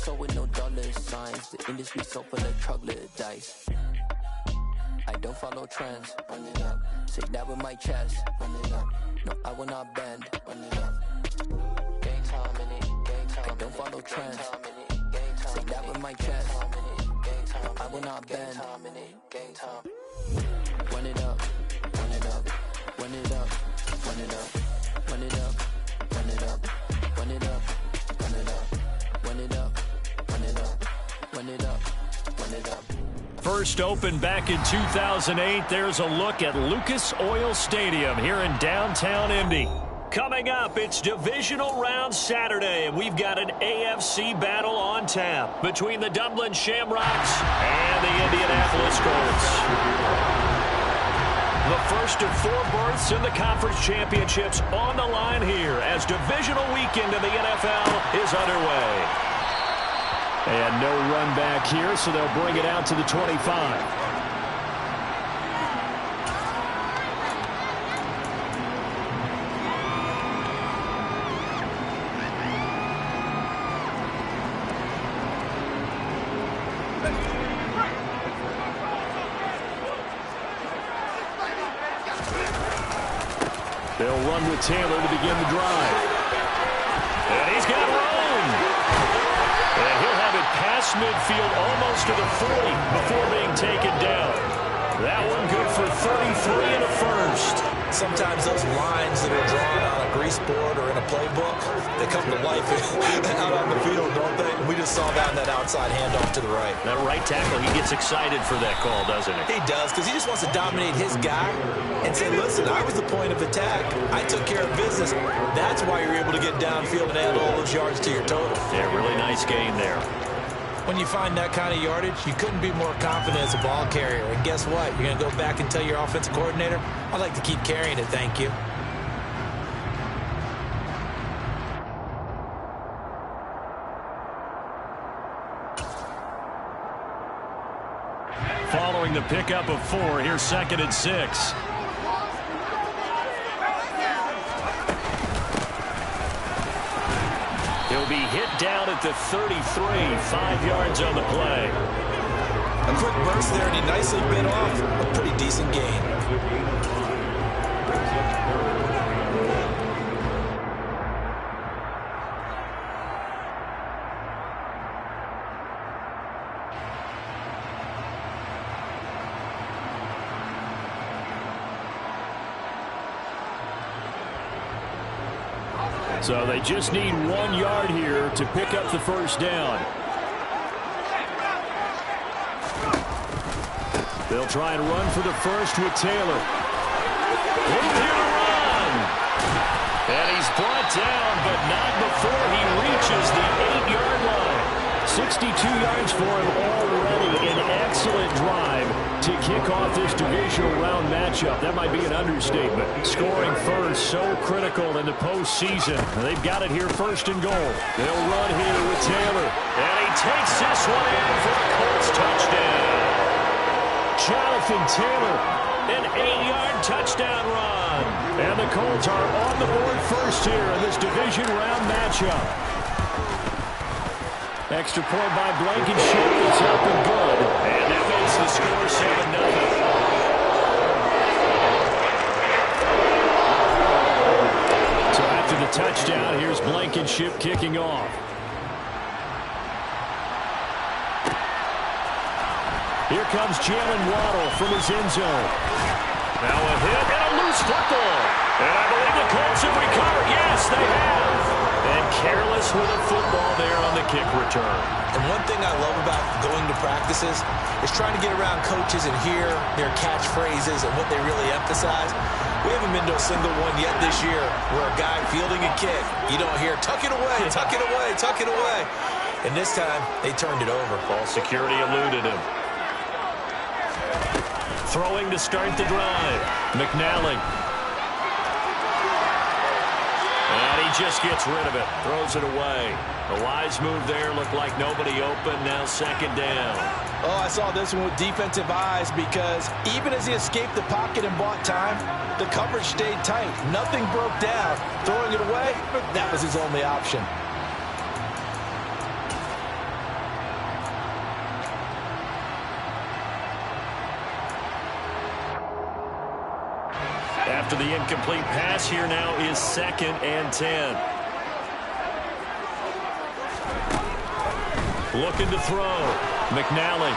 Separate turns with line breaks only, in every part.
so with no dollar signs. The industry so full of troglodytes. I don't follow trends. Run it up. Say that with my chest. Run it up. No, I will not bend. Run it up. Gang time in it. Gang time. I don't follow trends. Say that with my chest. No, I will not bend. Gang time. Run it up. Run it up. Run it up. Run it up. Run it up. Run it up. Run it up. Run it up. Run it up. Run it up. Run it up. Run it up.
First opened back in 2008. There's a look at Lucas Oil Stadium here in downtown Indy. Coming up, it's divisional round Saturday, and we've got an AFC battle on tap between the Dublin Shamrocks and the Indianapolis Colts. The first of 4 berths in the conference championships on the line here as divisional weekend in the NFL is underway. And no run back here, so they'll bring it out to the 25. They'll run with Taylor to begin the drive. And he's got room. And he'll have it past midfield almost to the 40 before being taken down. That one good for 33 and a first.
Sometimes those lines that are drawn on a grease board or in a playbook, they come to life out on the field, don't they? We just saw that in that outside handoff to the right.
That right tackle, he gets excited for that call, doesn't he?
He does, because he just wants to dominate his guy and say, listen, I was the point of attack. I took care of business. That's why you're able to get downfield and add all those yards to your total.
Yeah, really nice game there.
When you find that kind of yardage, you couldn't be more confident as a ball carrier. And guess what? You're going to go back and tell your offensive coordinator, I'd like to keep carrying it, thank you.
Following the pickup of 4, here's 2nd and 6. He'll be hit down at the 33, 5 yards on the play.
A quick burst there, and he nicely bit off a pretty decent gain.
So they just need 1 yard here to pick up the first down. They'll try and run for the first with Taylor. Move here to run. And he's brought down, but not before he reaches the 8-yard line. 62 yards for him already. An excellent drive to kick off this divisional round matchup. That might be an understatement. Scoring first, so critical in the postseason. They've got it here, 1st and goal. They'll run here with Taylor. And he takes this one in for a Colts touchdown. Jonathan Taylor, an 8-yard touchdown run. And the Colts are on the board first here in this division round matchup. Extra point by Blankenship. It's up and good. And that makes the score 7-0. So after the touchdown, here's Blankenship kicking off. Here comes Jalen Waddle from his end zone. Now a hit and a loose football. And I believe the Colts have recovered. Yes, they have. And careless with a football there on the kick return.
And one thing I love about going to practices is trying to get around coaches and hear their catchphrases and what they really emphasize. We haven't been to a single one yet this year where a guy fielding a kick, you don't hear, tuck it away, tuck it away, tuck it away. And this time, they turned it over.
Ball security eluded him. Throwing to start the drive. McNally. And he just gets rid of it. Throws it away. A wise move there. Looked like nobody open. Now 2nd down.
Oh, I saw this one with defensive eyes because even as he escaped the pocket and bought time, the coverage stayed tight. Nothing broke down. Throwing it away, that was his only option.
After the incomplete pass, here now is 2nd and 10. Looking to throw. McNally.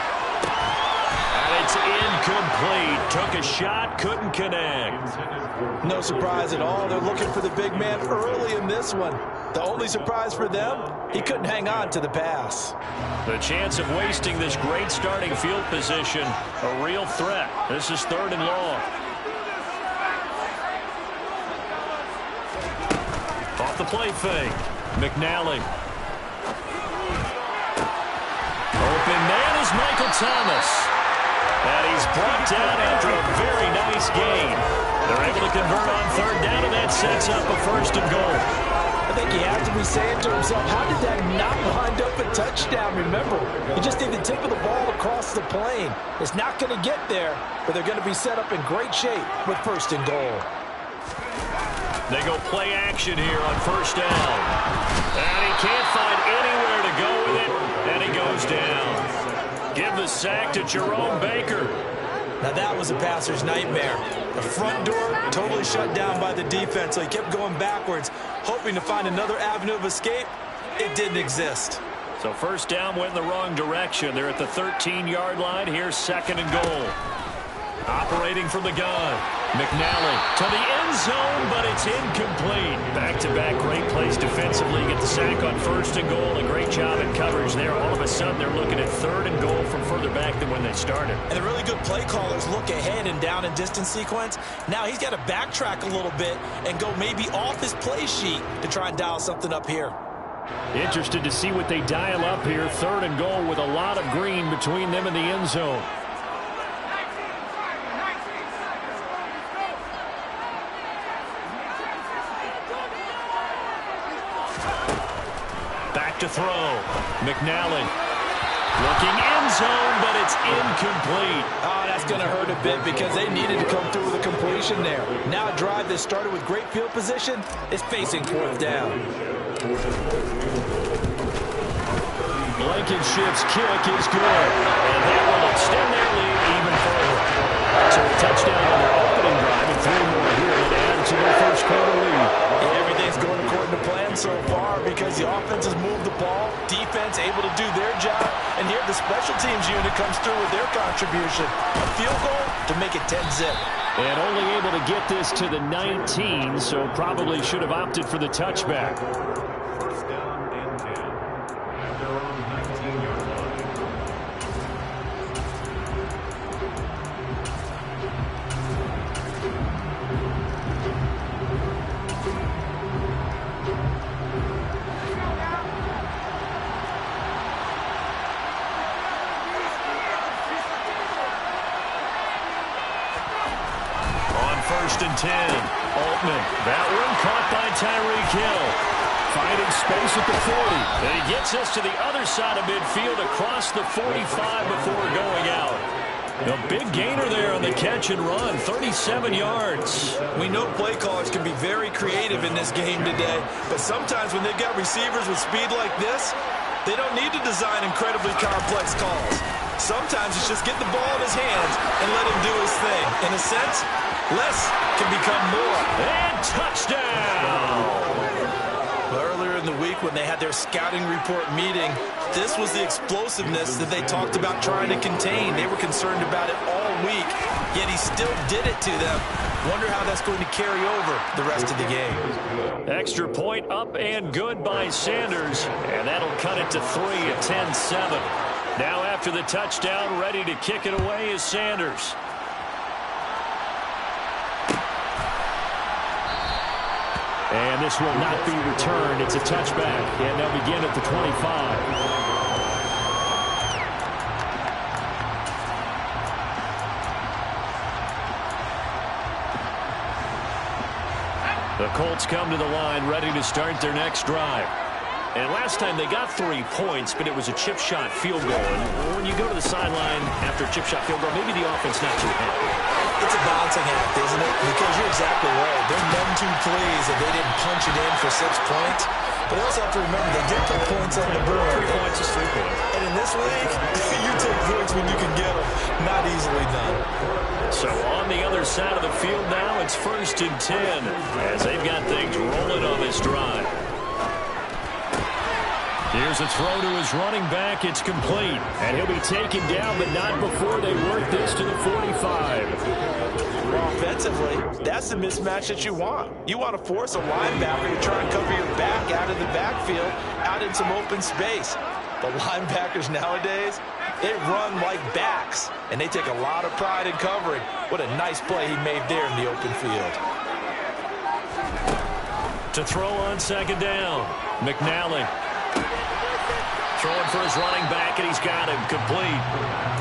And it's incomplete. Took a shot, couldn't connect.
No surprise at all. They're looking for the big man early in this one. The only surprise for them, he couldn't hang on to the pass.
The chance of wasting this great starting field position, a real threat. This is 3rd and long. Off the play fake. McNally. Open man is Michael Thomas. And he's brought down after a very nice gain. They're able to convert on 3rd down, and that sets up a 1st and goal.
I think he has to be saying to himself, how did that not wind up a touchdown? Remember, you just need the tip of the ball across the plane. It's not going to get there, but they're going to be set up in great shape with 1st and goal.
They go play action here on 1st down. And he can't find anywhere to go with it, and he goes down. Give the sack to Jerome Baker.
Now that was a passer's nightmare. The front door totally shut down by the defense, so he kept going backwards, hoping to find another avenue of escape. It didn't exist.
So 1st down went in the wrong direction. They're at the 13-yard line. Here's 2nd and goal. Operating from the gun. McNally to the end zone, but it's incomplete. Back-to-back great plays defensively. Get the sack on 1st and goal. A great job in coverage there. All of a sudden, they're looking at 3rd and goal from further back than when they started.
And the really good play callers look ahead and down and distance sequence. Now he's got to backtrack a little bit and go maybe off his play sheet to try and dial something up here.
Interested to see what they dial up here. 3rd and goal with a lot of green between them and the end zone. To throw. McNally looking end zone, but it's incomplete.
Oh, that's going to hurt a bit because they needed to come through with a completion there. Now a drive that started with great field position is facing 4th down.
Blankenship's kick is good, and that will extend their lead even further. So a touchdown on their opening drive and 3 more here to add to their 1st quarter lead.
Everything's going according to plan so far because the offense has moved the ball, defense able to do their job, and here the special teams unit comes through with their contribution. A field goal to make it 10-zip.
And only able to get this to the 19, so probably should have opted for the touchback. And 10. Altman. That one caught by Tyreek Hill. Finding space at the 40. And he gets us to the other side of midfield across the 45 before going out. A big gainer there on the catch and run. 37 yards.
We know play callers can be very creative in this game today, but sometimes when they've got receivers with speed like this, they don't need to design incredibly complex calls. Sometimes it's just get the ball in his hands and let him do his thing. In a sense, less can become more.
And touchdown!
Earlier in the week when they had their scouting report meeting, this was the explosiveness that they talked about trying to contain. They were concerned about it all week, yet he still did it to them. Wonder how that's going to carry over the rest of the game.
Extra point up and good by Sanders, and that'll cut it to 3 at 10-7. Now after the touchdown, ready to kick it away is Sanders. And this will not be returned. It's a touchback, and they'll begin at the 25. The Colts come to the line, ready to start their next drive. And last time they got 3 points, but it was a chip shot field goal. And when you go to the sideline after a chip shot field goal, maybe the offense not too happy.
It's a balancing act, isn't it? Because you're exactly right. They're none too pleased that they didn't punch it in for 6 points. But they also have to remember they did put points on the board.
3 points is 3 points.
And in this league, you take points when you can get them. Not easily done.
So on the other side of the field now. It's 1st and 10 as they've got things rolling on this drive. Here's a throw to his running back. It's complete. And he'll be taken down, but not before they work this to the 45.
Offensively, that's the mismatch that you want. You want to force a linebacker to try and cover your back out of the backfield, out in some open space. The linebackers nowadays, they run like backs, and they take a lot of pride in covering. What a nice play he made there in the open field.
To throw on 2nd down, McNally. Throwing for his running back, and he's got him complete.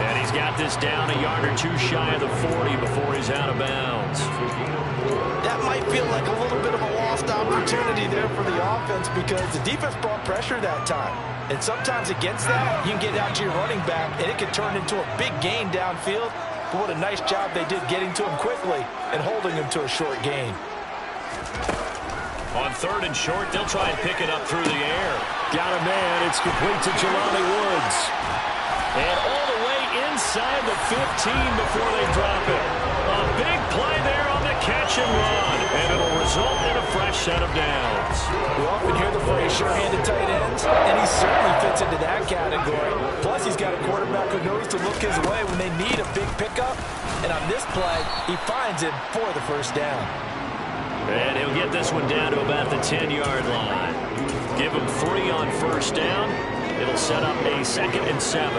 And he's got this down a yard or two shy of the 40 before he's out of bounds.
That might feel like a little bit of a lost opportunity there for the offense because the defense brought pressure that time. And sometimes against that, you can get out to your running back, and it can turn into a big gain downfield. But what a nice job they did getting to him quickly and holding him to a short gain.
On 3rd and short, they'll try and pick it up through the air. Got a man. It's complete to Jelani Woods. And all the way inside the 15 before they drop it. A big play there on the catch and run. And it'll result in a fresh set of downs.
We often hear the phrase sure-handed tight ends, and he certainly fits into that category. Plus, he's got a quarterback who knows to look his way when they need a big pickup. And on this play, he finds him for the 1st down.
And he'll get this one down to about the 10-yard line. Give him 3 on 1st down. It'll set up a 2nd and 7.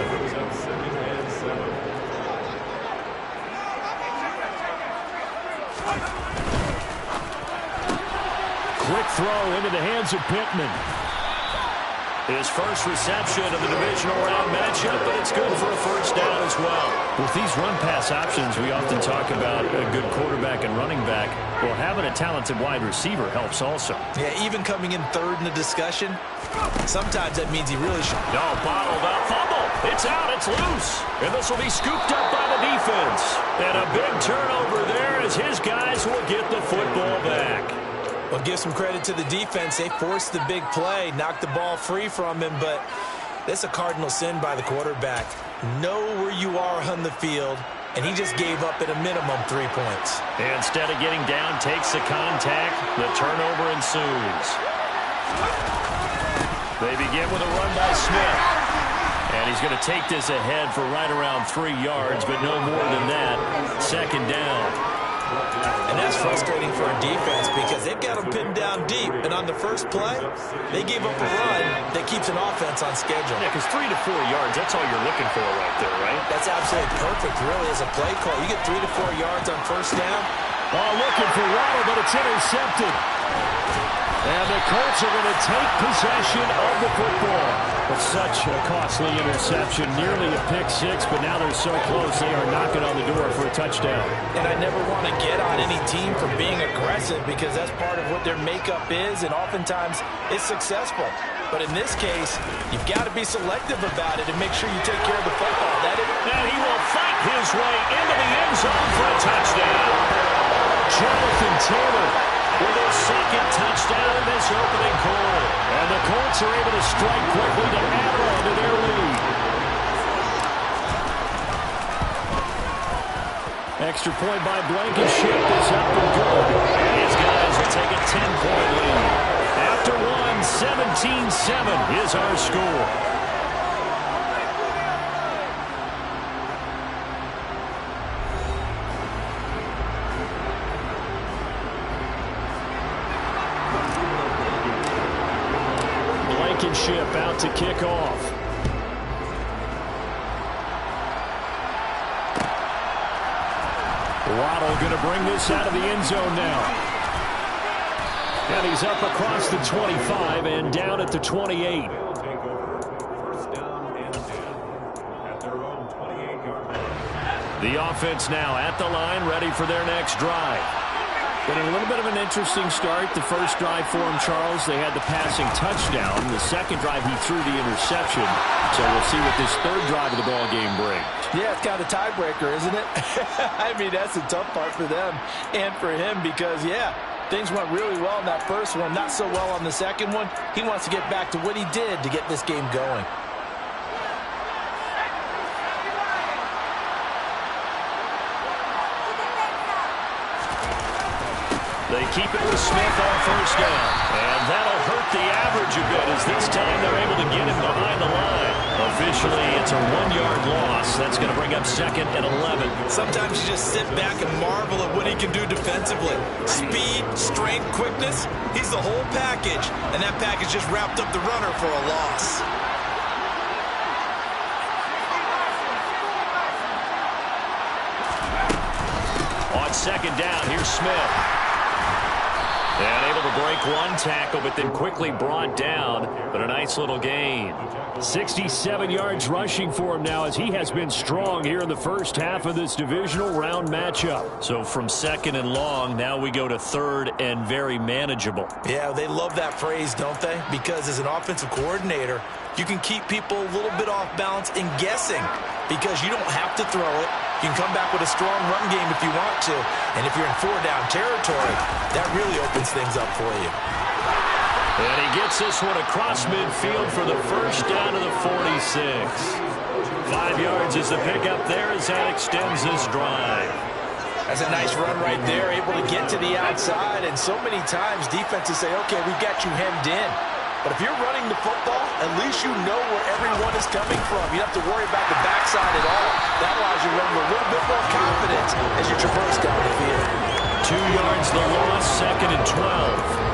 Quick throw into the hands of Pittman. His first reception of the divisional round matchup, but it's good for a 1st down as well. With these run-pass options, we often talk about a good quarterback and running back. Well, having a talented wide receiver helps also.
Yeah, even coming in 3rd in the discussion, sometimes that means he really should.
No, bottled up. Fumble. It's out. It's loose. And this will be scooped up by the defense. And a big turnover there as his guys will get the football back.
Well, give some credit to the defense. They forced the big play, knocked the ball free from him, but that's a cardinal sin by the quarterback. Know where you are on the field, and he just gave up at a minimum 3 points.
And instead of getting down, takes the contact. The turnover ensues. They begin with a run by Smith. And he's going to take this ahead for right around 3 yards, but no more than that. 2nd down.
And that's frustrating for a defense because they've got them pinned down deep. And on the first play, they gave up a run that keeps an offense on schedule.
Yeah, because 3 to 4 yards, that's all you're looking for right there, right?
That's absolutely perfect, really, as a play call. You get 3 to 4 yards on 1st down.
Oh, looking for Waddle, but it's intercepted. And the Colts are going to take possession of the football. But such a costly interception, nearly a pick-6, but now they're so close they are knocking on the door for a touchdown.
And I never want to get on any team for being aggressive because that's part of what their makeup is, and oftentimes it's successful. But in this case, you've got to be selective about it and make sure you take care of the football.
And he will fight his way into the end zone for a touchdown. Jonathan Taylor with his 2nd touchdown in this opening quarter. And the Colts are able to strike quickly to add on to their lead. Extra point by Blankenship is up and good. And his guys will take a 10-point lead. After one, 17-7 is our score. Blankenship out to kick off. Waddle going to bring this out of the end zone now. And he's up across the 25 and down at the 28. The offense now at the line, ready for their next drive. Been a little bit of an interesting start. The first drive for him, Charles, they had the passing touchdown. The second drive, he threw the interception. So we'll see what this third drive of the ball game brings.
Yeah, it's kind of a tiebreaker, isn't it? I mean, that's the tough part for them and for him because, yeah, things went really well in that first one, not so well on the second one. He wants to get back to what he did to get this game going.
They keep it with Smith on first down. And that'll hurt the average a bit as this time they're able to get him behind the line. Officially, it's a 1-yard loss. That's going to bring up 2nd and 11.
Sometimes you just sit back and marvel at what he can do defensively. Speed, strength, quickness, he's the whole package. And that package just wrapped up the runner for a loss.
On 2nd down, here's Smith. And able to break one tackle, but then quickly brought down. But a nice little gain. 67 yards rushing for him now as he has been strong here in the first half of this divisional round matchup. So from 2nd and long, now we go to 3rd and very manageable.
Yeah, they love that phrase, don't they? Because as an offensive coordinator, you can keep people a little bit off balance and guessing because you don't have to throw it. You can come back with a strong run game if you want to. And if you're in 4-down territory, that really opens things up for you.
And he gets this one across midfield for the first down to the 46. 5 yards is the pickup there as that extends this drive.
That's a nice run right there, able to get to the outside. And so many times defenses say, okay, we've got you hemmed in. But if you're running the football, at least you know where everyone is coming from. You don't have to worry about the backside at all. That allows you to run with a little bit more confidence as you traverse down the field.
2 yards the loss, 2nd and 12.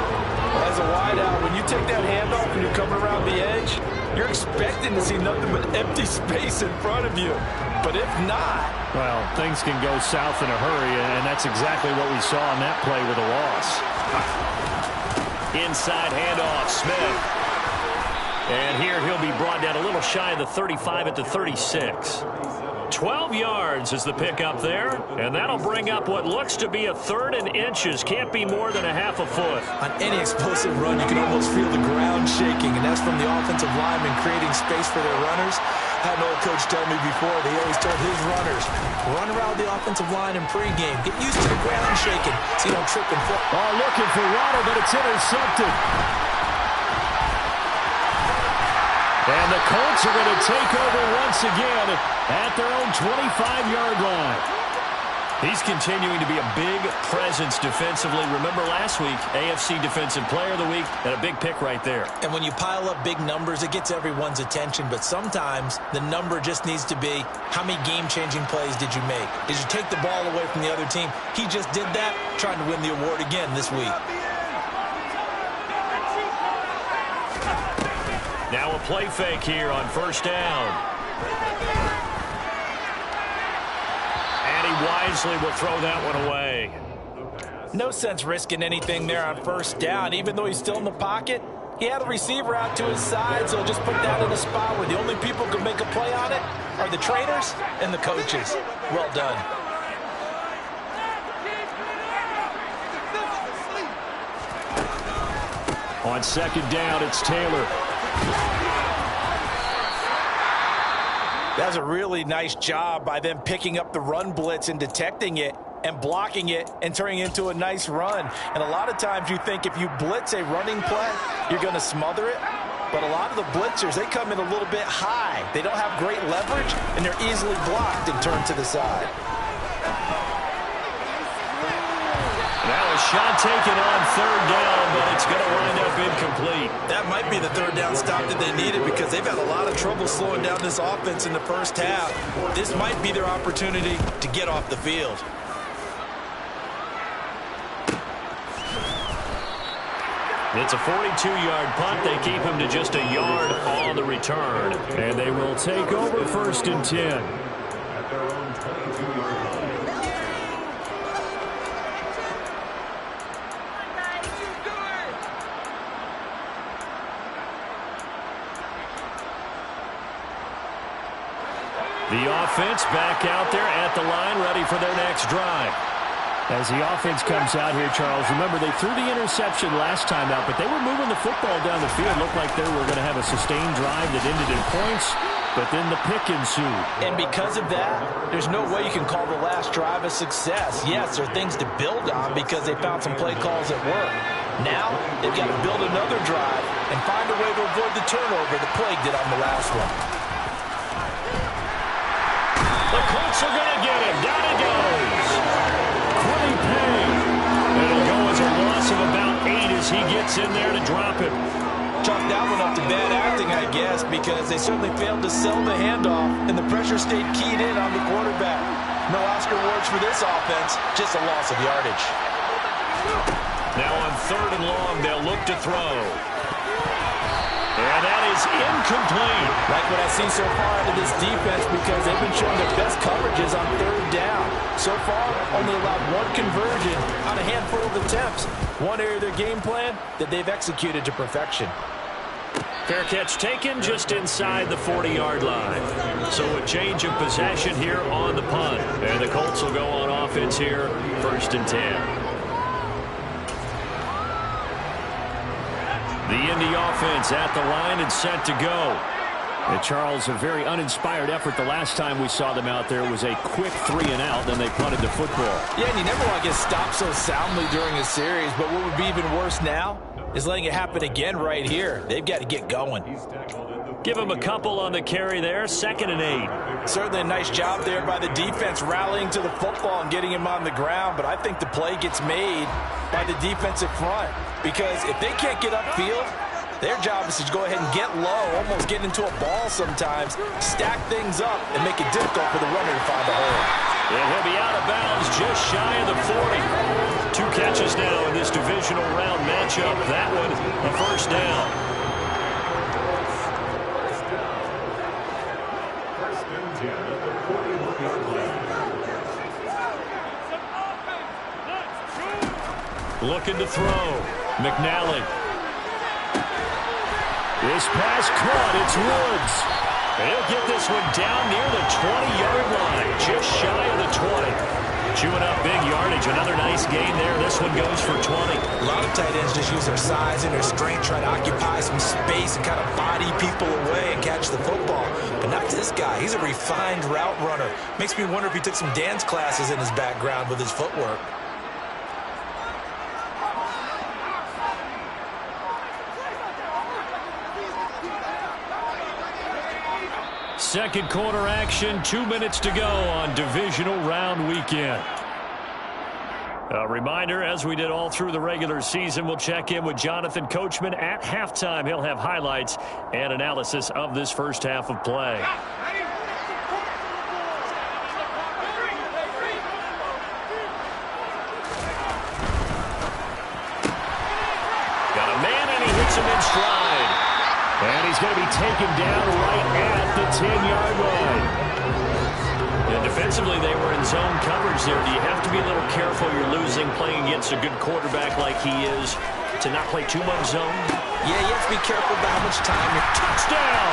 As a wideout, when you take that handoff and you're coming around the edge, you're expecting to see nothing but empty space in front of you. But if not...
well, things can go south in a hurry, and that's exactly what we saw on that play with a loss. Inside handoff, Smith. And here he'll be brought down a little shy of the 35 at the 36. 12 yards is the pickup there, and that'll bring up what looks to be a 3rd and inches. Can't be more than a half a foot.
On any explosive run, you can almost feel the ground shaking, and that's from the offensive linemen creating space for their runners. I had an old coach tell me before, they always told his runners, run around the offensive line in pregame. Get used to the ground shaking so you don't trip and fall.
Oh, looking for Waddle, but it's intercepted. And the Colts are going to take over once again at their own 25-yard line. He's continuing to be a big presence defensively. Remember last week, AFC Defensive Player of the Week, and a big pick right there.
And when you pile up big numbers, it gets everyone's attention. But sometimes the number just needs to be, how many game-changing plays did you make? Did you take the ball away from the other team? He just did that, trying to win the award again this week.
Now a play fake here on first down. And he wisely will throw that one away.
No sense risking anything there on first down. Even though he's still in the pocket, he had a receiver out to his side, so just put that in a spot where the only people who can make a play on it are the trainers and the coaches. Well done.
On second down, it's Taylor.
That's a really nice job by them picking up the run blitz and detecting it and blocking it and turning it into a nice run. And a lot of times you think if you blitz a running play, you're going to smother it. But a lot of the blitzers, they come in a little bit high. They don't have great leverage, and they're easily blocked and turned to the side.
Now a shot taken on third down, but it's going to wind up incomplete.
That might be the third down stop that they needed because they've had a lot of trouble slowing down this offense in the first half. This might be their opportunity to get off the field.
It's a 42-yard punt. They keep him to just a yard on the return. And they will take over first and 10. The offense back out there at the line, ready for their next drive. As the offense comes out here, Charles, remember they threw the interception last time out, but they were moving the football down the field. Looked like they were going to have a sustained drive that ended in points, but then the pick ensued.
And because of that, there's no way you can call the last drive a success. Yes, there are things to build on because they found some play calls that work. Now, they've got to build another drive and find a way to avoid the turnover that plagued it on the last one.
The Colts are going to get him. Down he goes. Quiddy Pay. It'll go as a as he gets in there to drop it.
Chalk that one up to bad acting, I guess, because they certainly failed to sell the handoff, and the pressure stayed keyed in on the quarterback. No Oscar awards for this offense, just a loss of yardage.
Now on 3rd and long, they'll look to throw. And that is incomplete.
Like what I've seen so far out of this defense, because they've been showing their best coverages on 3rd down. So far, only allowed one conversion on a handful of attempts. One area of their game plan that they've executed to perfection.
Fair catch taken just inside the 40-yard line. So a change of possession here on the punt. And the Colts will go on offense here, 1st and 10. The Indy offense at the line and set to go. And Charles, a very uninspired effort the last time we saw them out there. It was a quick 3-and-out, then they punted the football.
Yeah, and you never want to get stopped so soundly during a series, but what would be even worse now is letting it happen again right here. They've got to get going.
Give him a couple on the carry there, 2nd and 8.
Certainly a nice job there by the defense rallying to the football and getting him on the ground, but I think the play gets made by the defensive front, because if they can't get upfield, their job is to go ahead and get low, almost get into a ball sometimes, stack things up, and make it difficult for the runner to find the hole.
And he'll be out of bounds just shy of the 40. 2 catches now in this divisional round matchup. That one, a 1st down. Looking to throw. McNally. This pass caught. It's Woods. He'll get this one down near the 20-yard line. Just shy of the 20. Chewing up big yardage. Another nice gain there. This one goes for 20.
A lot of tight ends just use their size and their strength, try to occupy some space and kind of body people away and catch the football. But not this guy. He's a refined route runner. Makes me wonder if he took some dance classes in his background with his footwork.
Second quarter action, 2 minutes to go on divisional round weekend. A reminder, as we did all through the regular season, we'll check in with Jonathan Coachman at halftime. He'll have highlights and analysis of this first half of play. Got a man and he hits him in stride. And he's going to be taken down right at the 10-yard line. And defensively, they were in zone coverage there. Do you have to be a little careful? You're losing playing against a good quarterback like he is to not play too much zone?
Yeah, you have to be careful about how much time you're...
Touchdown!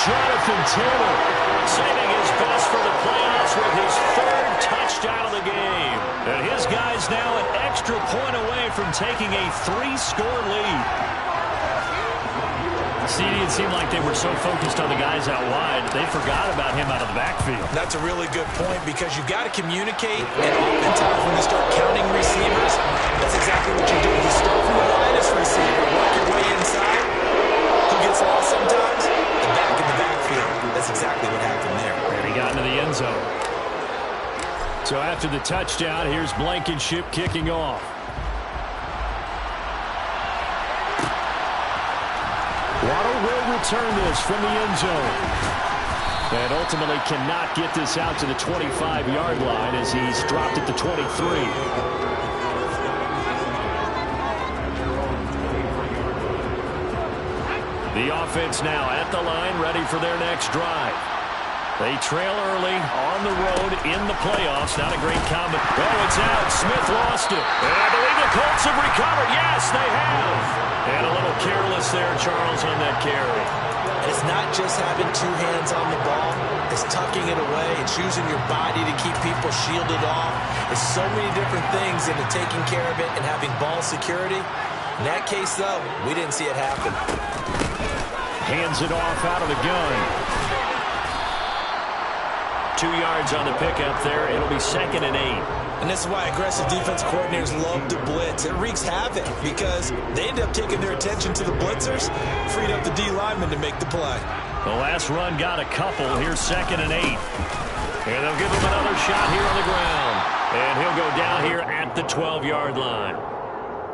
Jonathan Taylor saving his best for the playoffs with his 3rd touchdown of the game. And his guy's now an extra point away from taking a 3-score lead. See, it seemed like they were so focused on the guys out wide, they forgot about him out of the backfield.
That's a really good point, because you've got to communicate, and oftentimes when you start counting receivers, that's exactly what you do. You start from the widest receiver, work your way inside. Who gets lost sometimes? The back in the backfield. That's exactly what happened there.
And he got into the end zone. So after the touchdown, here's Blankenship kicking off. Waddle will return this from the end zone. And ultimately cannot get this out to the 25-yard line as he's dropped at the 23. The offense now at the line, ready for their next drive. They trail early on the road in the playoffs. Not a great comment. Oh, it's out. Smith lost it. And I believe the Colts have recovered. Yes, they have. And a little careless there, Charles, on that carry.
It's not just having 2 hands on the ball. It's tucking it away. It's using your body to keep people shielded off. It's so many different things into taking care of it and having ball security. In that case, though, we didn't see it happen.
Hands it off out of the gun. 2 yards on the pickup there. It'll be 2nd and 8.
And this is why aggressive defense coordinators love to blitz. It wreaks havoc because they end up taking their attention to the blitzers, freed up the D lineman to make the play.
The last run got a couple. Here's 2nd and 8. And they'll give him another shot here on the ground. And he'll go down here at the 12-yard line.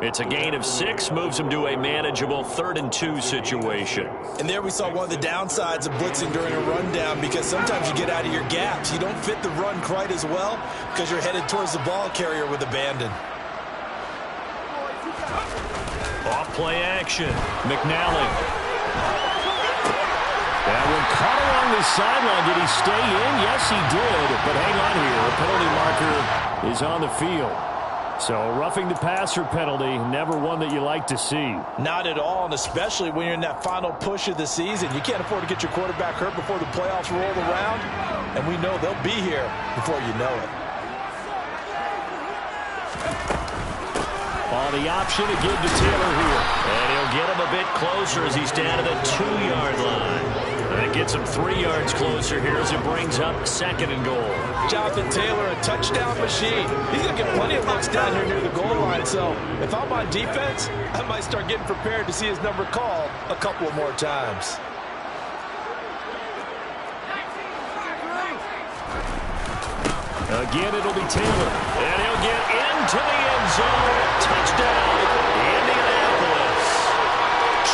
It's a gain of 6, moves them to a manageable 3rd-and-2 situation.
And there we saw one of the downsides of blitzing during a rundown, because sometimes you get out of your gaps. You don't fit the run quite as well because you're headed towards the ball carrier with abandon.
Off play action. McNally. That one caught along the sideline. Did he stay in? Yes, he did. But hang on here. A penalty marker is on the field. So roughing the passer penalty, never one that you like to see.
Not at all, and especially when you're in that final push of the season. You can't afford to get your quarterback hurt before the playoffs roll around. And we know they'll be here before you know it.
On the option to give to Taylor here. And he'll get him a bit closer as he's down to the 2-yard line. That gets him 3 yards closer here as it brings up 2nd and goal.
Jonathan Taylor, a touchdown machine. He's going to get plenty of looks down here near the goal line. So if I'm on defense, I might start getting prepared to see his number called a couple of more times.
Again, it'll be Taylor. And he'll get into the end zone. Touchdown, Indianapolis.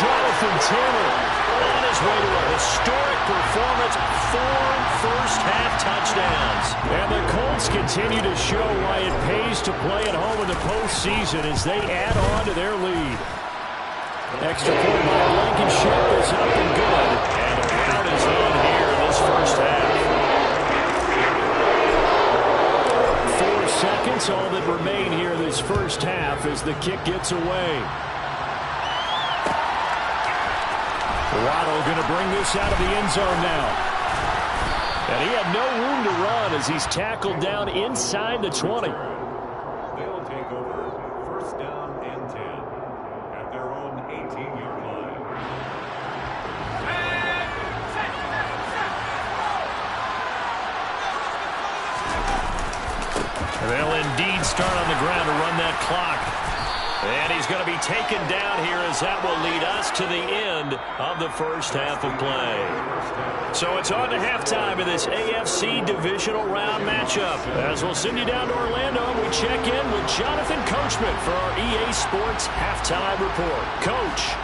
Jonathan Taylor on his way to a historic performance. 4 first-half touchdowns. And the Colts continue to show why it pays to play at home in the postseason as they add on to their lead. Extra point by Blankenship is up and good. And the round is on here in this first half. 4 seconds, all that remain here this first half as the kick gets away. Waddle going to bring this out of the end zone now. And he had no room to run as he's tackled down inside the 20.
They'll take over 1st down and 10 at their own 18-yard line.
They'll indeed start on the ground to run that clock. And he's going to be taken down here as that will lead us to the end of the first half of play. So it's on to halftime in this AFC divisional round matchup. As we'll send you down to Orlando, we check in with Jonathan Coachman for our EA Sports Halftime Report. Coach.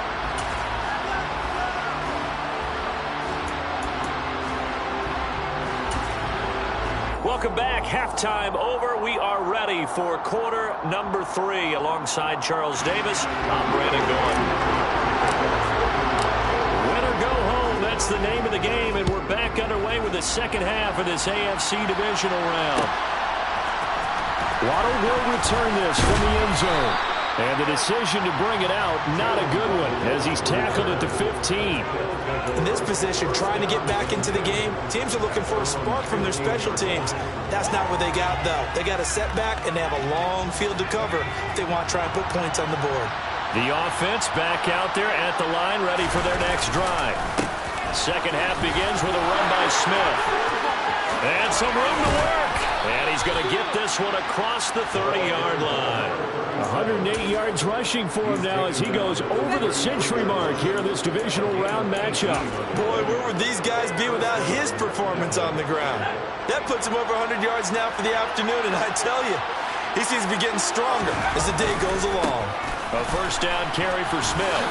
Welcome back. Halftime over. We are ready for quarter number 3. Alongside Charles Davis, I'm Brandon Gordon. Win or go home, that's the name of the game, and we're back underway with the second half of this AFC divisional round. Waddle will return this from the end zone. And the decision to bring it out, not a good one, as he's tackled at the 15.
In this position, trying to get back into the game, teams are looking for a spark from their special teams. That's not what they got, though. They got a setback, and they have a long field to cover if they want to try and put points on the board.
The offense back out there at the line, ready for their next drive. Second half begins with a run by Smith. And some room to work. And he's going to get this one across the 30-yard line. 108 yards rushing for him now as he goes over the century mark here in this divisional round matchup.
Boy, where would these guys be without his performance on the ground? That puts him over 100 yards now for the afternoon, and I tell you, he seems to be getting stronger as the day goes along.
A first down carry for Smith.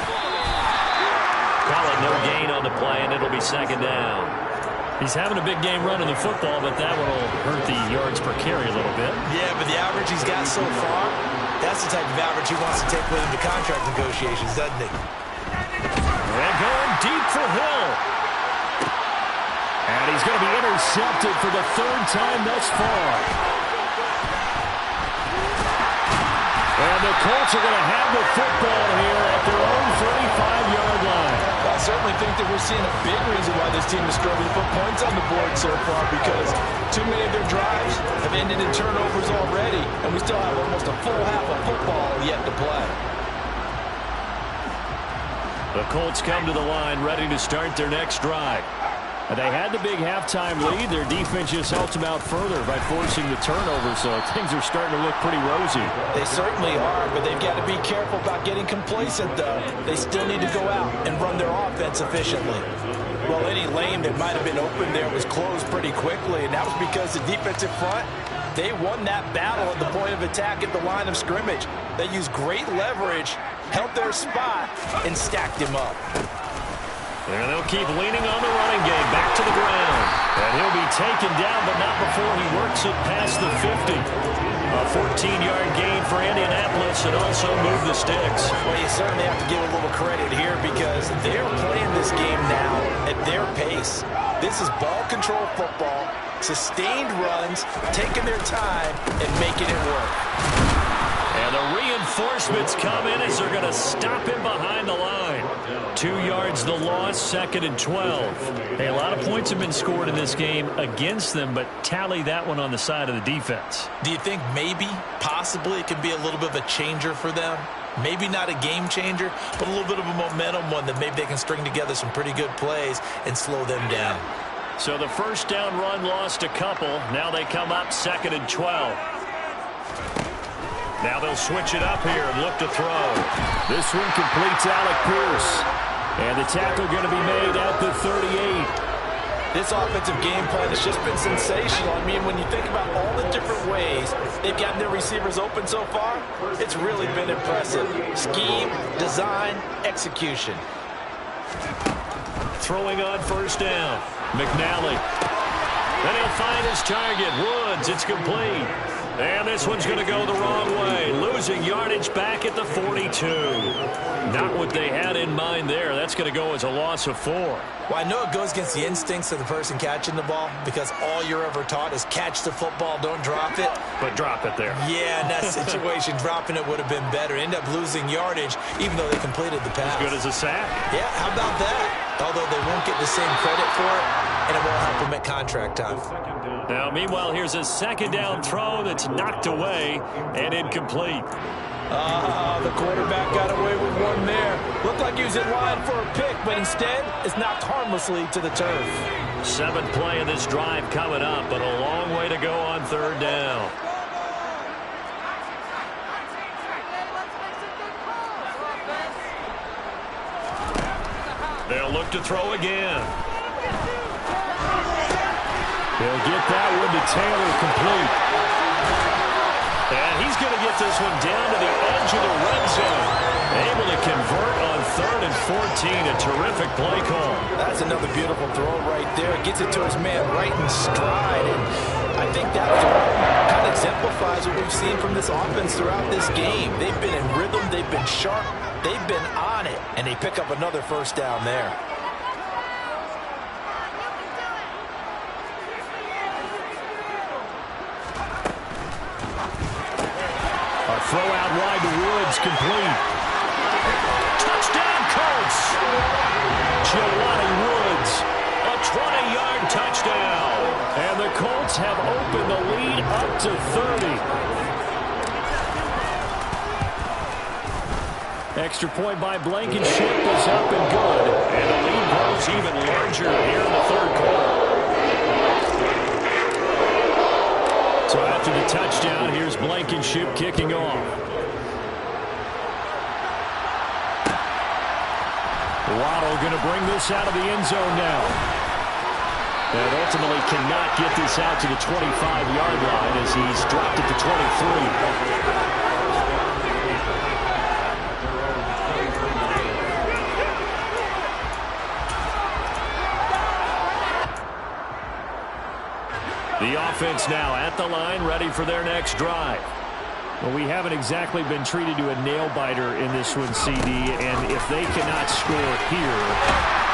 Call it no gain on the play, and it'll be second down. He's having a big game running the football, but that one will hurt the yards per carry a little bit.
Yeah, but the average he's got so far, that's the type of average he wants to take with him to contract negotiations, doesn't he?
And going deep for Hill. And he's going to be intercepted for the 3rd time thus far. And the Colts are going to have the football here at their own 35-yard line.
I certainly think that we're seeing a big reason why this team is struggling to put points on the board so far, because too many of their drives have ended in turnovers already, and we still have almost a full half of football yet to play.
The Colts come to the line ready to start their next drive. They had the big halftime lead. Their defense just helped them out further by forcing the turnover, so things are starting to look pretty rosy.
They certainly are, but they've got to be careful about getting complacent, though. They still need to go out and run their offense efficiently. Well, any lane that might have been open there was closed pretty quickly, and that was because the defensive front They won that battle at the point of attack at the line of scrimmage. They used great leverage, held their spot, and stacked him up.
And they'll keep leaning on the running game, back to the ground. And he'll be taken down, but not before he works it past the 50. A 14-yard gain for Indianapolis, and also move the sticks.
Well, you certainly have to give a little credit here because they're playing this game now at their pace. This is ball control football, sustained runs, taking their time, and making it work.
And the reinforcements come in as they're going to stop him behind the line. 2 yards the loss, 2nd and 12. Hey, a lot of points have been scored in this game against them, but tally that one on the side of the defense.
Do you think maybe, possibly, it could be a little bit of a changer for them? Maybe not a game changer, but a little bit of a momentum one that maybe they can string together some pretty good plays and slow them down.
So the first down run lost a couple. Now they come up 2nd and 12. Now they'll switch it up here and look to throw. This one completes Alec Pierce. And the tackle going to be made at the 38.
This offensive game plan has just been sensational. I mean, when you think about all the different ways they've gotten their receivers open so far, it's really been impressive. Scheme, design, execution.
Throwing on first down. McNally. Then he'll find his target. Woods, it's complete. And this one's going to go the wrong way. Losing yardage back at the 42. Not what they had in mind there. That's going to go as a loss of 4.
Well, I know it goes against the instincts of the person catching the ball because all you're ever taught is catch the football, don't drop it.
But drop it there.
Yeah, in that situation, dropping it would have been better. End up losing yardage even though they completed the pass.
As good as a sack.
Yeah, how about that? Although they won't get the same credit for it, and it won't help them at contract time.
Now, meanwhile, here's a second down throw that's knocked away and incomplete.
The quarterback got away with one there. Looked like he was in line for a pick, but instead it's knocked harmlessly to the turf.
7th play of this drive coming up, but a long way to go on 3rd down. They'll look to throw again. They'll get that one to Taylor, complete. And he's going to get this one down to the edge of the red zone. Able to convert on 3rd and 14. A terrific play call.
That's another beautiful throw right there. Gets it to his man right in stride. And I think that throw kind of exemplifies what we've seen from this offense throughout this game. They've been in rhythm. They've been sharp. They've been on it. And they pick up another first down there.
Throw out wide to Woods, complete. Touchdown, Colts! Jelani Woods, a 20-yard touchdown. And the Colts have opened the lead up to 30. Extra point by Blankenship is up and good. And the lead grows even larger here in the 3rd quarter. So after the touchdown, here's Blankenship kicking off. Waddle going to bring this out of the end zone now. And ultimately cannot get this out to the 25-yard line as he's dropped it to 23. The offense now at the line, ready for their next drive. Well, we haven't exactly been treated to a nail-biter in this one, CD, and if they cannot score here,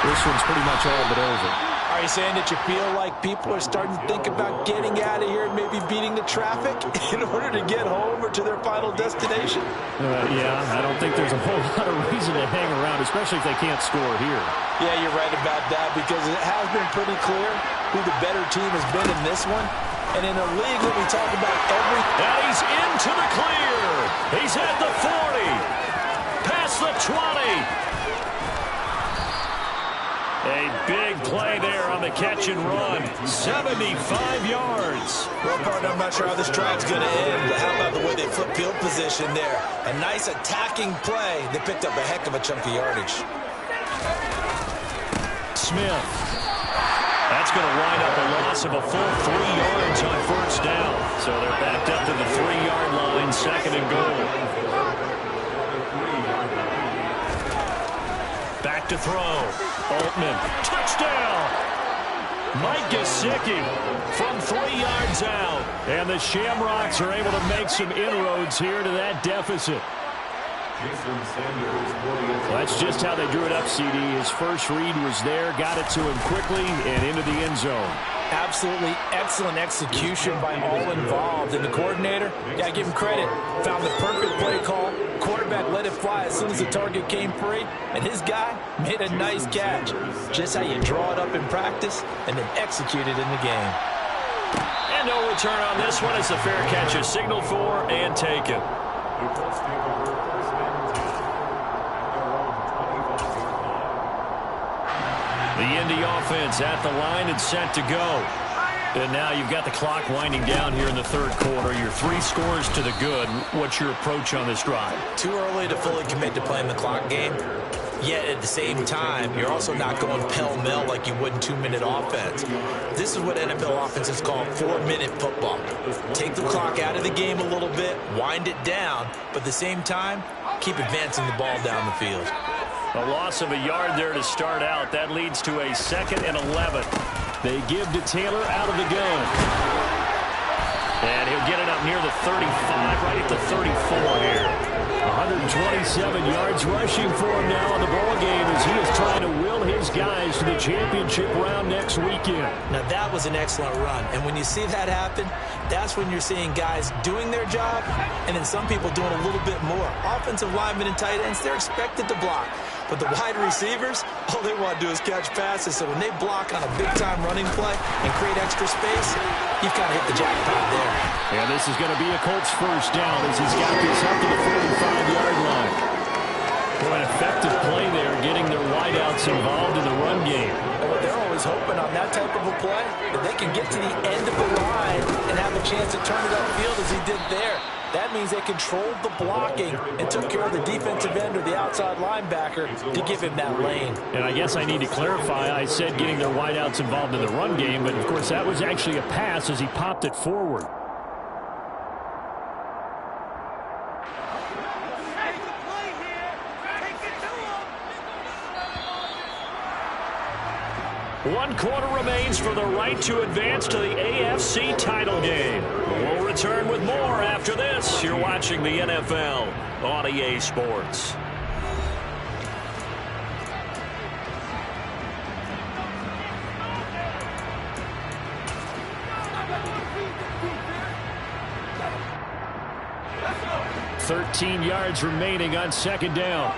this one's pretty much all but over.
Are you saying that you feel like people are starting to think about getting out of here and maybe beating the traffic in order to get home or to their final destination?
Yeah, I don't think there's a whole lot of reason to hang around, especially if they can't score here.
Yeah, you're right about that because it has been pretty clear who the better team has been in this one. And in a league that we talk about every...
And he's into the clear. He's at the 40. Past the 20. A big play there on the catch and run. 75 yards.
Well, partner, I'm not sure how this drive's going to end, but how about the way they flip field position there? A nice attacking play. They picked up a heck of a chunk of yardage.
Smith. That's going to wind up a loss of a full 3 yards on first down. So they're backed up to the 3-yard line, second and goal. Back to throw. Altman, touchdown! Mike Gesicki from 3 yards out. And the Shamrocks are able to make some inroads here to that deficit. Well, that's just how they drew it up, CD. His first read was there, got it to him quickly, and into the end zone.
Absolutely excellent execution by all involved. And the coordinator, yeah, give him credit, found the perfect play call. Quarterback let it fly as soon as the target came free, and his guy made a nice catch. Just how you draw it up in practice and then execute it in the game.
And no return on this one as the fair catch is signaled for and taken. The Indy offense at the line and set to go. And now you've got the clock winding down here in the third quarter. Your 3 scores to the good. What's your approach on this drive?
Too early to fully commit to playing the clock game. Yet at the same time, you're also not going pell-mell like you would in 2-minute offense. This is what NFL offenses call 4-minute football. Take the clock out of the game a little bit, wind it down, but at the same time, keep advancing the ball down the field.
A loss of a yard there to start out. That leads to a 2nd and 11. They give to Taylor out of the gun. And he'll get it up near the 35, right at the 34 here. 127 yards rushing for him now in the ballgame as he is trying to will his guys to the championship round next weekend.
Now that was an excellent run, and when you see that happen, that's when you're seeing guys doing their job and then some people doing a little bit more. Offensive linemen and tight ends, they're expected to block. But the wide receivers, all they want to do is catch passes. So when they block on a big-time running play and create extra space, you've kind of hit the jackpot there.
And this is going to be a Colts first down as he's got this up to the 45-yard line. Boy, an effective play there, getting their wideouts involved in the run game.
And what they're always hoping on that type of a play, that they can get to the end of the line and have a chance to turn it upfield as he did there. That means they controlled the blocking and took care of the defensive end or the outside linebacker to give him that lane.
And I guess I need to clarify, I said getting their wideouts involved in the run game, but of course that was actually a pass as he popped it forward. One quarter remains for the right to advance to the AFC title game. We'll return with more after this. You're watching the NFL on EA Sports. Go. 13 yards remaining on second down.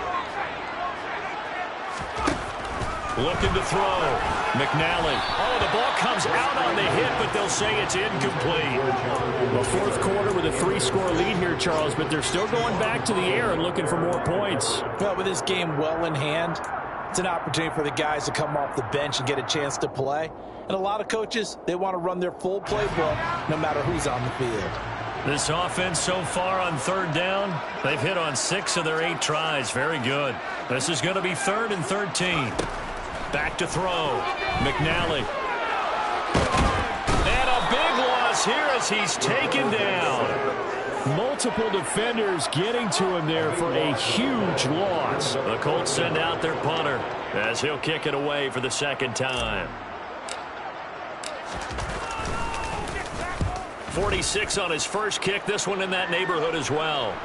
Looking to throw. McNally. Oh, the ball comes out on the hit, but they'll say it's incomplete. The fourth quarter with a 3-score lead here, Charles, but they're still going back to the air and looking for more points.
Well, with this game well in hand, it's an opportunity for the guys to come off the bench and get a chance to play. And a lot of coaches, they want to run their full playbook no matter who's on the field.
This offense so far on third down, they've hit on 6 of their 8 tries. Very good. This is going to be 3rd and 13. Back to throw. McNally. And a big loss here as he's taken down. Multiple defenders getting to him there for a huge loss. The Colts send out their punter as he'll kick it away for the second time. 46 on his first kick. This one in that neighborhood as well.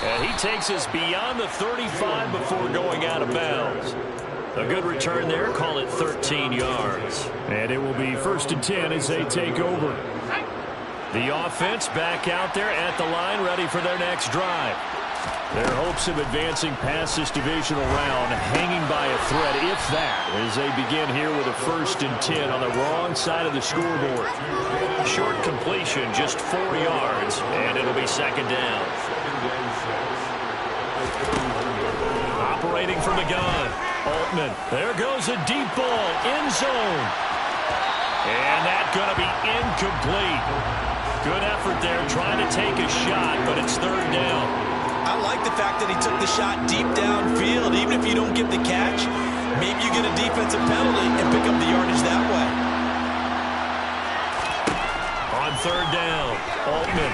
And he takes us beyond the 35 before going out of bounds. A good return there. Call it 13 yards. And it will be 1st and 10 as they take over. The offense back out there at the line, ready for their next drive. Their hopes of advancing past this divisional round hanging by a thread, if that, as they begin here with a 1st and 10 on the wrong side of the scoreboard. Short completion, just 4 yards, and it'll be second down. Operating from the gun. Altman. There goes a deep ball. End zone. And that's going to be incomplete. Good effort there trying to take a shot, but it's 3rd down.
I like the fact that he took the shot deep downfield. Even if you you get a defensive penalty and pick up the yardage that way.
On third down, Altman.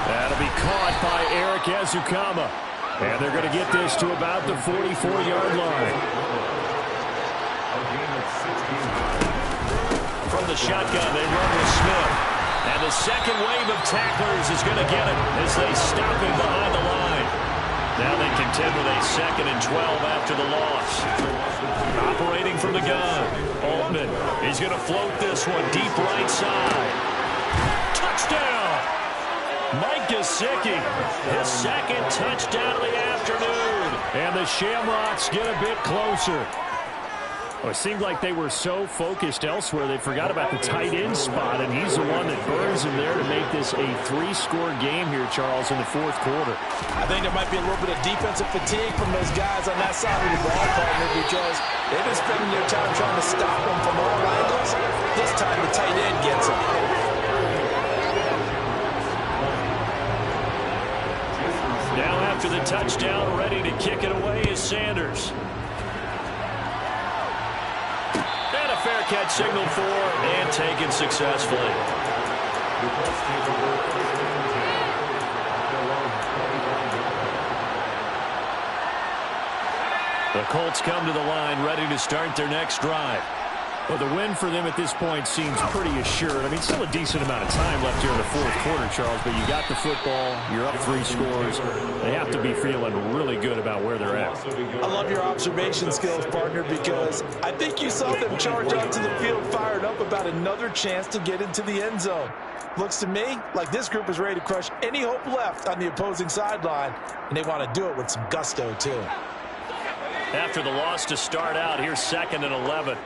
That'll be caught by Eric Ezukama. And they're going to get this to about the 44-yard line. From the shotgun, they run with Smith. And the second wave of tacklers is going to get him as they stop him behind the line. Now they contend with a 2nd and 12 after the loss. Operating from the gun, Altman. He's going to float this one deep right side. Touchdown! Mike Gesicki, his 2nd touchdown of the afternoon. And the Shamrocks get a bit closer. Well, it seemed like they were so focused elsewhere they forgot about the tight end spot, and he's the one that burns him there to make this a 3-score game here, Charles, in the 4th quarter.
I think there might be a little bit of defensive fatigue from those guys on that side of the ball, partner, because they've been spending their time trying to stop them from all angles. This time the tight end gets them.
Now after the touchdown, ready to kick it away is Sanders. And a fair catch signaled for and taken successfully. The Colts come to the line ready to start their next drive. Well, the win for them at this point seems pretty assured. I mean, still a decent amount of time left here in the 4th quarter, Charles, but you got the football, you're up 3 scores. They have to be feeling really good about where they're at.
I love your observation skills, partner, because I think you saw them charge onto the field fired up about another chance to get into the end zone. Looks to me like this group is ready to crush any hope left on the opposing sideline, and they want to do it with some gusto, too.
After the loss to start out, here's 2nd and 11.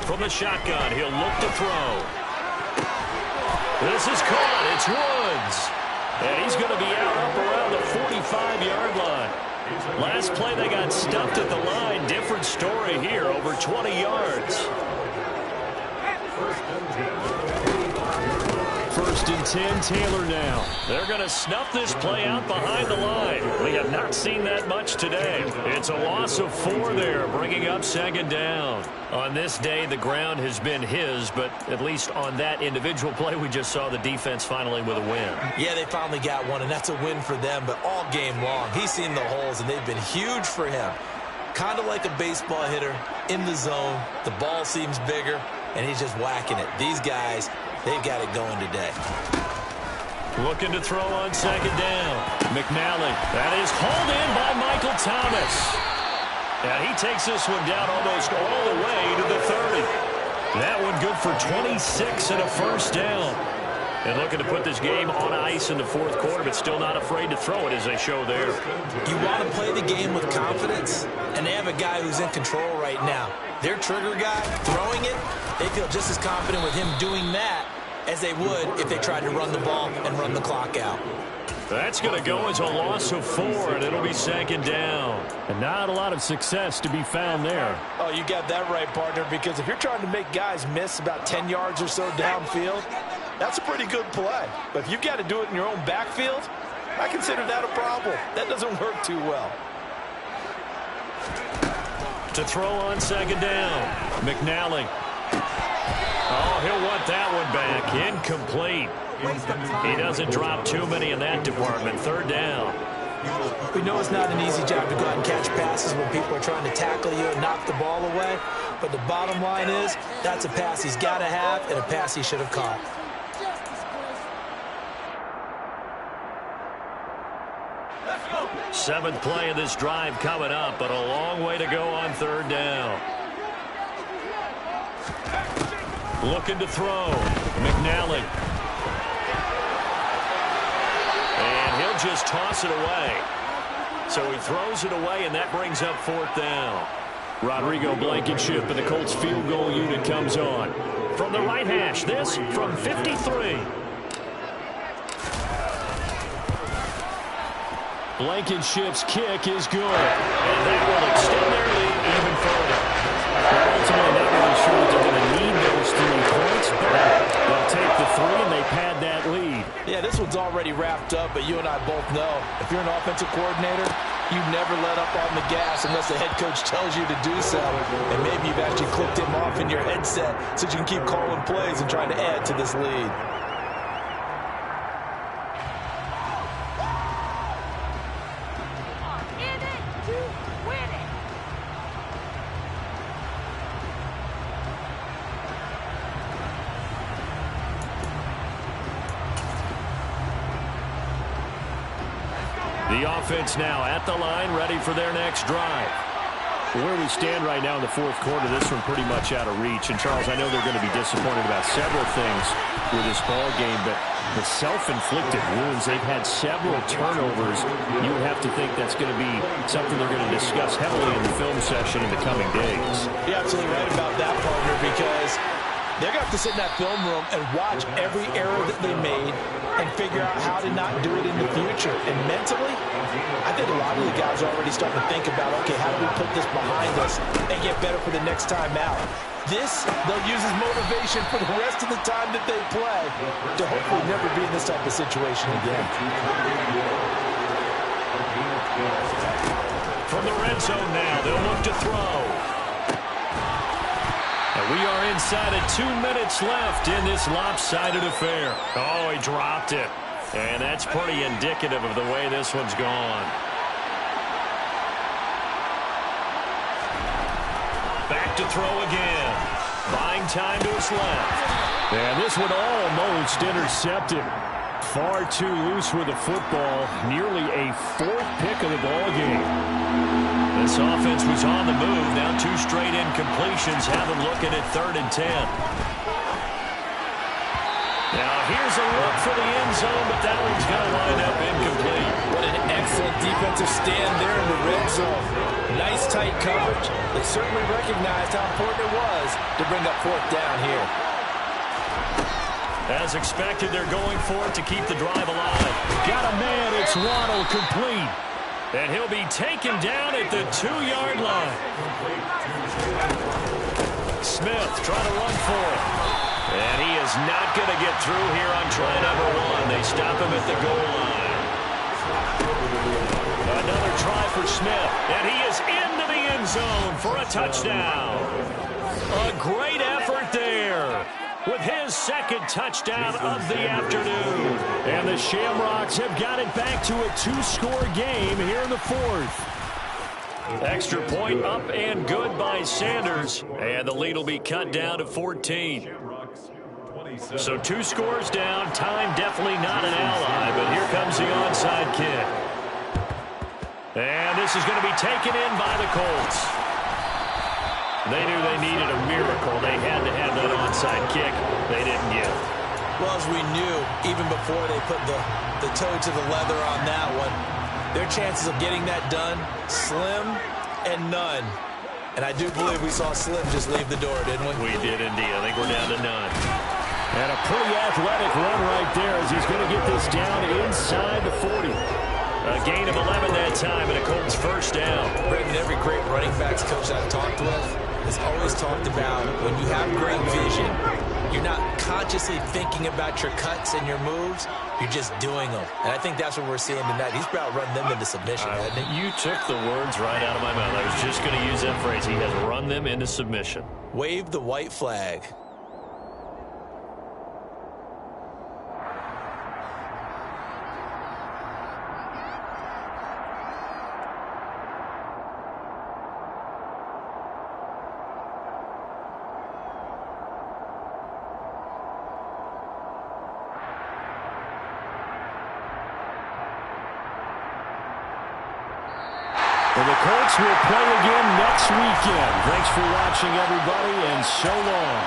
From the shotgun, he'll look to throw. This is caught. It's Woods. And he's going to be out up around the 45-yard line. Last play, they got stuffed at the line. Different story here, over 20 yards. 1st and 10, Taylor now. They're going to snuff this play out behind the line. We have not seen that much today. It's a loss of 4 there, bringing up 2nd down. On this day, the ground has been his, but at least on that individual play, we just saw the defense finally with a win.
Yeah, they finally got one, and that's a win for them, but all game long, he's seen the holes, and they've been huge for him. Kind of like a baseball hitter in the zone. The ball seems bigger, and he's just whacking it. These guys, they've got it going today.
Looking to throw on 2nd down. McNally. That is hauled in by Michael Thomas. And he takes this one down almost all the way to the 30. That one good for 26 and a 1st down. And looking to put this game on ice in the 4th quarter, but still not afraid to throw it as they show there.
You want to play the game with confidence, and they have a guy who's in control right now. Their trigger guy, throwing it, they feel just as confident with him doing that as they would if they tried to run the ball and run the clock out.
That's going to go as a loss of 4, and it'll be 2nd down. And not a lot of success to be found there.
Oh, you got that right, partner, because if you're trying to make guys miss about 10 yards or so downfield, that's a pretty good play. But if you've got to do it in your own backfield, I consider that a problem. That doesn't work too well.
To throw on 2nd down, McNally. Oh, he'll want that one back. Incomplete. He doesn't drop too many in that department. 3rd down.
We know it's not an easy job to go out and catch passes when people are trying to tackle you and knock the ball away. But the bottom line is, that's a pass he's got to have and a pass he should have caught.
Seventh play of this drive coming up, but a long way to go on 3rd down. Looking to throw. McNally. And he'll just toss it away. So he throws it away, and that brings up 4th down. Rodrigo Blankenship and the Colts field goal unit comes on. From the right hash, this from 53. Blankenship's kick is good. And that will extend their lead even further. They're ultimately not really sure that they're going to need those 3 points, but they'll take the 3 and they pad that lead.
Yeah, this one's already wrapped up, but you and I both know if you're an offensive coordinator, you never let up on the gas unless the head coach tells you to do so. And maybe you've actually clicked him off in your headset so you can keep calling plays and trying to add to this lead.
The offense now at the line, ready for their next drive. Where we stand right now in the fourth quarter, this one pretty much out of reach. And, Charles, I know they're going to be disappointed about several things with this ball game, but the self-inflicted wounds, they've had several turnovers. You would have to think that's going to be something they're going to discuss heavily in the film session in the coming days.
You're absolutely right about that, partner, because they're going to have to sit in that film room and watch every error that they made and figure out how to not do it in the future. And mentally, I think a lot of the guys are already starting to think about, okay, how do we put this behind us and get better for the next time out? This, they'll use as motivation for the rest of the time that they play to hopefully never be in this type of situation again.
From the red zone now, they'll look to throw. We are inside of 2 minutes left in this lopsided affair. Oh, he dropped it. And that's pretty indicative of the way this one's gone. Back to throw again. Buying time to his left. And this one almost intercepted. Far too loose with the football. Nearly a fourth pick of the ball game. This offense was on the move. Now 2 straight incompletions have them looking at 3rd and 10. Now here's a look for the end zone, but that one's going to wind up incomplete.
What an excellent defensive stand there in the red zone. Nice tight coverage. They certainly recognized how important it was to bring up 4th down here.
As expected, they're going for it to keep the drive alive. Got a man, it's Waddle, complete. And he'll be taken down at the 2-yard line. Smith trying to run for it. And he is not going to get through here on try number 1. They stop him at the goal line. Another try for Smith. And he is into the end zone for a touchdown. A great effort there, with his 2nd touchdown of the afternoon. And the Shamrocks have got it back to a 2-score game here in the 4th. Extra point up and good by Sanders. And the lead will be cut down to 14. So 2 scores down. Time definitely not an ally, but here comes the onside kick. And this is going to be taken in by the Colts. They knew they needed a miracle. They had to have that onside kick. They didn't get it.
Well, as we knew, even before they put the toe to the leather on that one, their chances of getting that done, slim and none. And I do believe we saw Slim just leave the door, didn't we?
We did indeed. I think we're down to none. And a pretty athletic run right there as he's going to get this down inside the 40. A gain of 11 that time and a Colts 1st down.
Brendan, every great running backs coach I've talked with has always talked about when you have great vision, you're not consciously thinking about your cuts and your moves, you're just doing them. And I think that's what we're seeing tonight. He's about running them into submission, hasn't he?
You took the words right out of my mouth. I was just going to use that phrase. He has run them into submission.
Wave the white flag.
And the Colts will play again next weekend. Thanks for watching, everybody, and so long.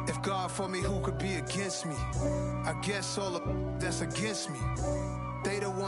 If God for me, who could be against me? I guess all of that's against me. They the one.